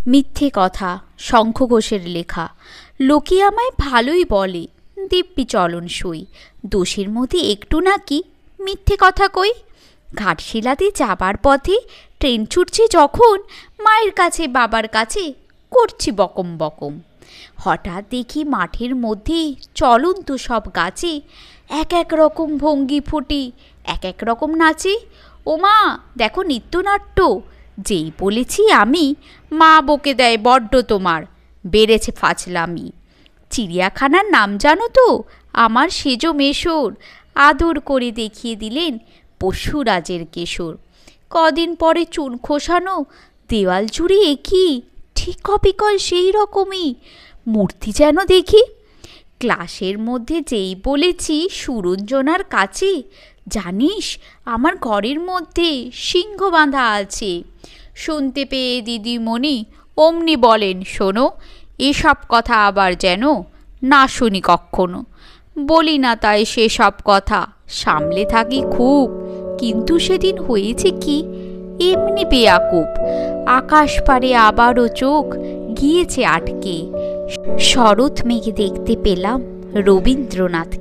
মিথ্যে কথা, শঙ্খ ঘোষের লেখা। লোকে আমায় ভালোই বলে, দিব্যি চলন সই। দোষের মধ্যে একটু নাকি মিথ্যে কথা কই। ঘাটশিলাতে যাবার পথে ট্রেন ছুটছে যখন, মায়ের কাছে বাবার কাছে করছি বকম বকম। হঠাৎ দেখি মাঠের মধ্যে চলন্ত সব গাছে এক এক রকম ভঙ্গি ফুটি, এক এক রকম নাচে। ওমা, দেখো নৃত্যনাট্য। যেই বলেছি আমি, মা বকে দেয় বড্ড তোমার বেড়েছে ফাজলামি। চিড়িয়াখানার নাম জানো তো, আমার সেজো মেশোর। আদর করে দেখিয়ে দিলেন পশুরাজের কেশর। কদিন পরে চুন খোসানো দেওয়াল জুড়ে একই, ঠিক অবিকল সেই রকমই মূর্তি যেন দেখি। ক্লাসের মধ্যে যেই বলেছি সুরঞ্জনার কাছে, জানিস আমার ঘরের মধ্যে সিংহ বাঁধা আছে। শুনতে পেয়ে দিদিমণি অমনি বলেন, শোনো, এসব কথা আবার যেন না শুনি কক্ষণো। বলি না তাই সেসব কথা, সামলে থাকি খুব। কিন্তু সেদিন হয়েছে কি, এমনি বেয়াকুব। আকাশ পারে আবারও চোখ গিয়েছে আটকে। শরৎ মেঘ দেখতে পেলাম রবীন্দ্রনাথ।